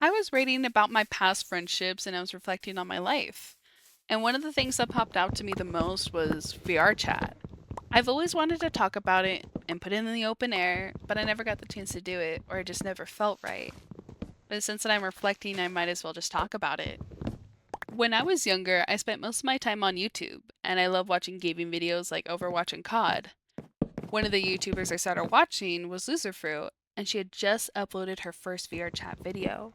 I was reading about my past friendships and I was reflecting on my life. And one of the things that popped out to me the most was VRChat. I've always wanted to talk about it and put it in the open air, but I never got the chance to do it, or it just never felt right. But since that I'm reflecting, I might as well just talk about it. When I was younger, I spent most of my time on YouTube, and I love watching gaming videos like Overwatch and COD. One of the YouTubers I started watching was Loserfruit, and she had just uploaded her first VRChat video.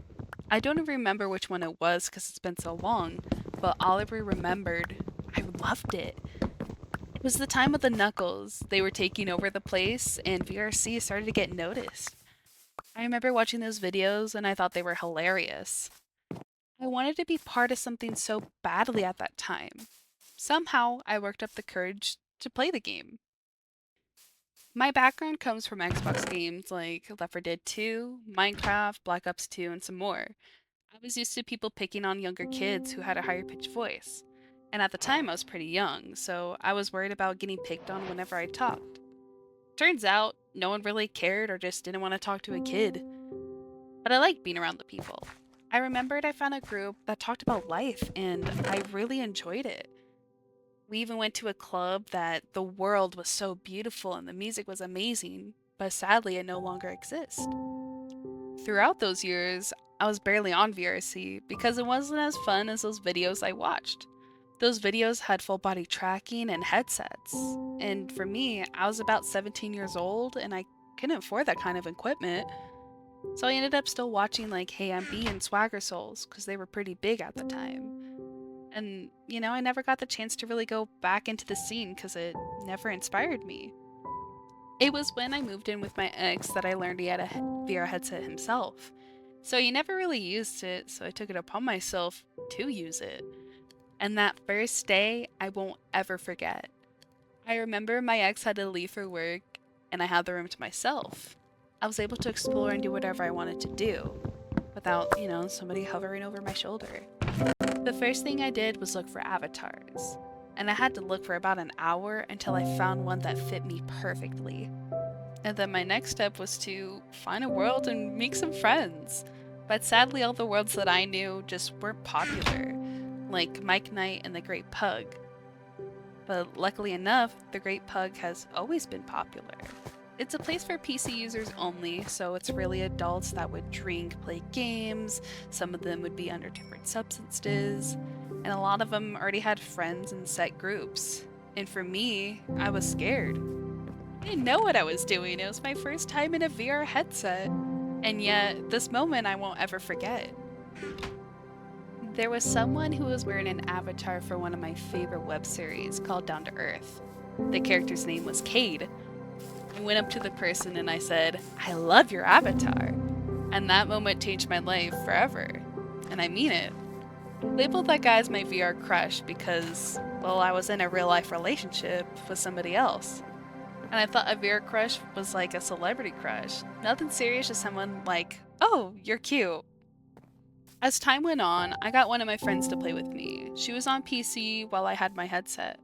I don't even remember which one it was because it's been so long, but all I remembered, I loved it. It was the time of the Knuckles. They were taking over the place, and VRC started to get noticed. I remember watching those videos and I thought they were hilarious. I wanted to be part of something so badly at that time. Somehow, I worked up the courage to play the game. My background comes from Xbox games like Left 4 Dead 2, Minecraft, Black Ops 2, and some more. I was used to people picking on younger kids who had a higher pitched voice. And at the time, I was pretty young, so I was worried about getting picked on whenever I talked. Turns out, no one really cared or just didn't want to talk to a kid. But I liked being around the people. I remembered I found a group that talked about life, and I really enjoyed it. We even went to a club that the world was so beautiful and the music was amazing, but sadly it no longer exists. Throughout those years, I was barely on VRC because it wasn't as fun as those videos I watched. Those videos had full body tracking and headsets. And for me, I was about 17 years old and I couldn't afford that kind of equipment. So I ended up still watching like Hey MB and Swagger Souls because they were pretty big at the time. And, I never got the chance to really go back into the scene because it never inspired me. It was when I moved in with my ex that I learned he had a VR headset himself. So he never really used it, so I took it upon myself to use it. And that first day, I won't ever forget. I remember my ex had to leave for work, and I had the room to myself. I was able to explore and do whatever I wanted to do without, somebody hovering over my shoulder. The first thing I did was look for avatars, and I had to look for about an hour until I found one that fit me perfectly. And then my next step was to find a world and make some friends. But sadly, all the worlds that I knew just weren't popular, like Mike Knight and the Great Pug. But luckily enough, the Great Pug has always been popular. It's a place for PC users only, so it's really adults that would drink, play games, some of them would be under different substances, and a lot of them already had friends in set groups. And for me, I was scared. I didn't know what I was doing. It was my first time in a VR headset. And yet, this moment I won't ever forget. There was someone who was wearing an avatar for one of my favorite web series called Down to Earth. The character's name was Cade. I went up to the person and I said, "I love your avatar." And that moment changed my life forever. And I mean it. I labeled that guy as my VR crush because, well, I was in a real life relationship with somebody else. And I thought a VR crush was like a celebrity crush. Nothing serious, just someone like, "Oh, you're cute." As time went on, I got one of my friends to play with me. She was on PC while I had my headset.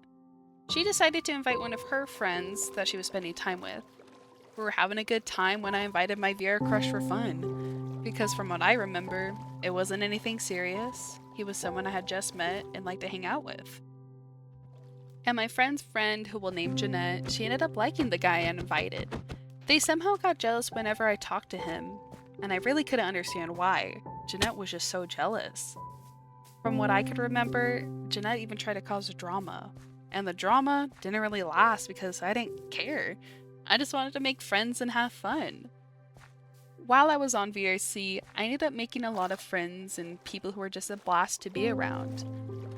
She decided to invite one of her friends that she was spending time with. We were having a good time when I invited my VR crush for fun. Because from what I remember, it wasn't anything serious. He was someone I had just met and liked to hang out with. And my friend's friend, who we'll name Jeanette, she ended up liking the guy I invited. They somehow got jealous whenever I talked to him, and I really couldn't understand why. Jeanette was just so jealous. From what I could remember, Jeanette even tried to cause drama. And the drama didn't really last because I didn't care. I just wanted to make friends and have fun. While I was on VRC, I ended up making a lot of friends and people who were just a blast to be around.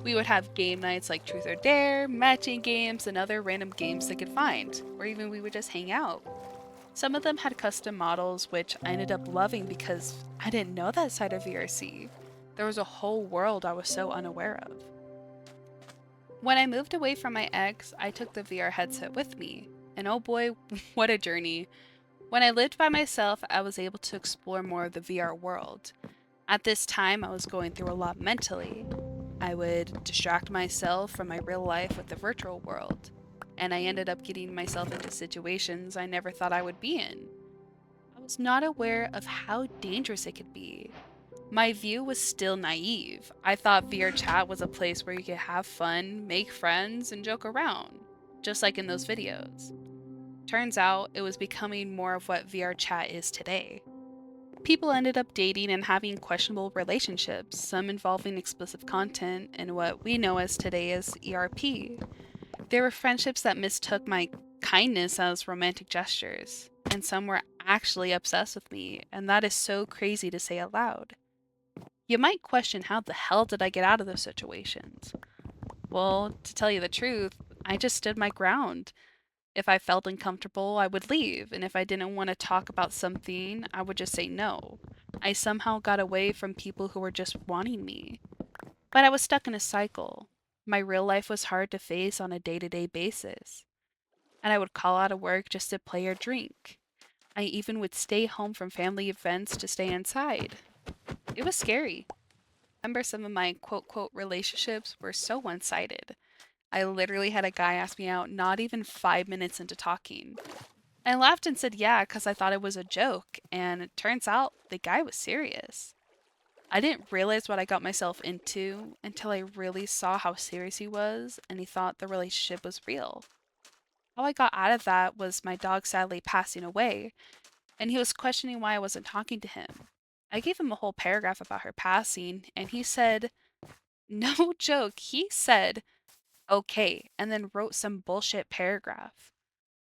We would have game nights like Truth or Dare, matching games, and other random games they could find, or even we would just hang out. Some of them had custom models, which I ended up loving because I didn't know that side of VRC. There was a whole world I was so unaware of. When I moved away from my ex, I took the VR headset with me, and oh boy, what a journey. When I lived by myself, I was able to explore more of the VR world. At this time, I was going through a lot mentally. I would distract myself from my real life with the virtual world, and I ended up getting myself into situations I never thought I would be in. I was not aware of how dangerous it could be. My view was still naive. I thought VRChat was a place where you could have fun, make friends, and joke around, just like in those videos. Turns out it was becoming more of what VRChat is today. People ended up dating and having questionable relationships, some involving explicit content and what we know as today as ERP. There were friendships that mistook my kindness as romantic gestures, and some were actually obsessed with me, and that is so crazy to say aloud. You might question how the hell did I get out of those situations? Well, to tell you the truth, I just stood my ground. If I felt uncomfortable, I would leave, and if I didn't want to talk about something, I would just say no. I somehow got away from people who were just wanting me. But I was stuck in a cycle. My real life was hard to face on a day to day basis, and I would call out of work just to play or drink. I even would stay home from family events to stay inside. It was scary. I remember some of my relationships were so one sided. I literally had a guy ask me out not even 5 minutes into talking. I laughed and said yeah because I thought it was a joke, and it turns out the guy was serious. I didn't realize what I got myself into until I really saw how serious he was and he thought the relationship was real. How I got out of that was my dog sadly passing away, and he was questioning why I wasn't talking to him. I gave him a whole paragraph about her passing, and he said, no joke, he said, okay, and then wrote some bullshit paragraph.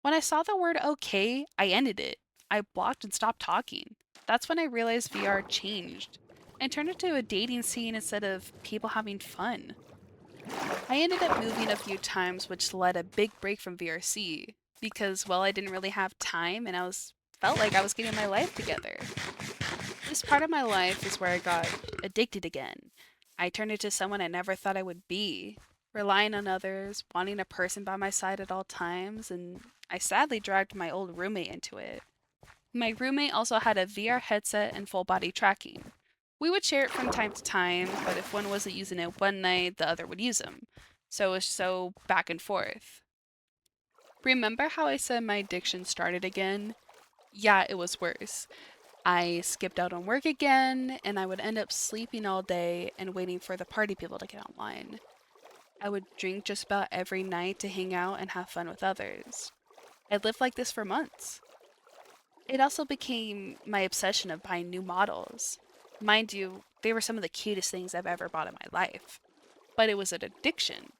When I saw the word okay, I ended it. I blocked and stopped talking. That's when I realized VR changed and turned into a dating scene instead of people having fun. I ended up moving a few times, which led a big break from VRC because, well, I didn't really have time and I was felt like I was getting my life together. This part of my life is where I got addicted again. I turned into someone I never thought I would be, relying on others, wanting a person by my side at all times, and I sadly dragged my old roommate into it. My roommate also had a VR headset and full body tracking. We would share it from time to time, but if one wasn't using it one night, the other would use them. So it was so back and forth. Remember how I said my addiction started again? Yeah, it was worse. I skipped out on work again, and I would end up sleeping all day and waiting for the party people to get online. I would drink just about every night to hang out and have fun with others. I lived like this for months. It also became my obsession of buying new models. Mind you, they were some of the cutest things I've ever bought in my life. But it was an addiction.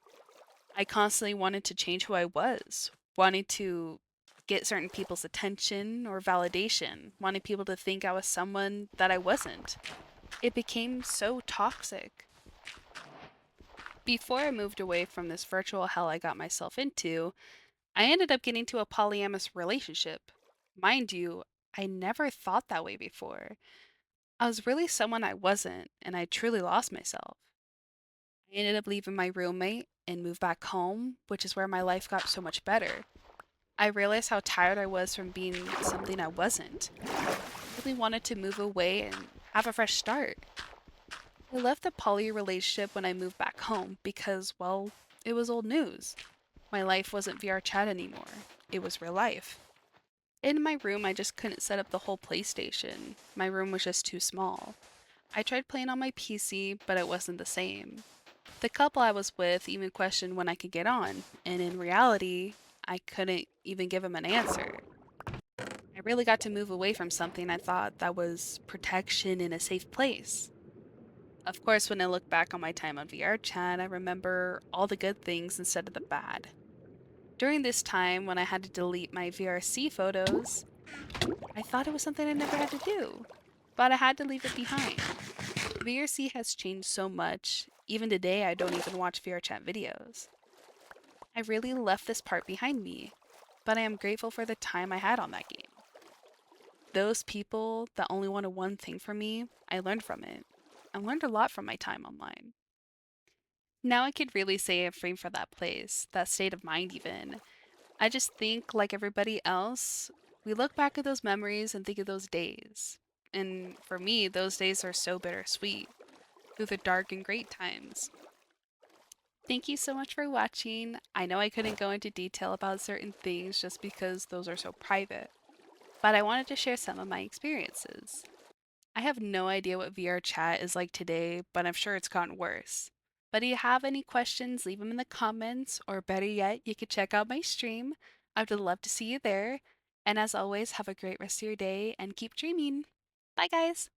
I constantly wanted to change who I was, wanted to get certain people's attention or validation, wanting people to think I was someone that I wasn't. It became so toxic. Before I moved away from this virtual hell I got myself into, I ended up getting to a polyamorous relationship. Mind you, I never thought that way before. I was really someone I wasn't, and I truly lost myself. I ended up leaving my roommate and moved back home, which is where my life got so much better. I realized how tired I was from being something I wasn't. I really wanted to move away and have a fresh start. I left the poly relationship when I moved back home because, well, it was old news. My life wasn't VR chat anymore. It was real life. In my room, I just couldn't set up the whole PlayStation. My room was just too small. I tried playing on my PC, but it wasn't the same. The couple I was with even questioned when I could get on, and in reality, I couldn't even give them an answer. I really got to move away from something I thought that was protection in a safe place. Of course, when I look back on my time on VRChat, I remember all the good things instead of the bad. During this time, when I had to delete my VRC photos, I thought it was something I never had to do, but I had to leave it behind. VRC has changed so much, even today I don't even watch VRChat videos. I really left this part behind me, but I am grateful for the time I had on that game. Those people that only wanted one thing from me, I learned from it. I learned a lot from my time online. Now I could really say I'm free for that place, that state of mind even. I just think, like everybody else, we look back at those memories and think of those days. And for me, those days are so bittersweet through the dark and great times. Thank you so much for watching. I know I couldn't go into detail about certain things just because those are so private, but I wanted to share some of my experiences. I have no idea what VR chat is like today, but I'm sure it's gotten worse. But do you have any questions? Leave them in the comments, or better yet, you could check out my stream. I would love to see you there. And as always, have a great rest of your day and keep dreaming. Bye, guys.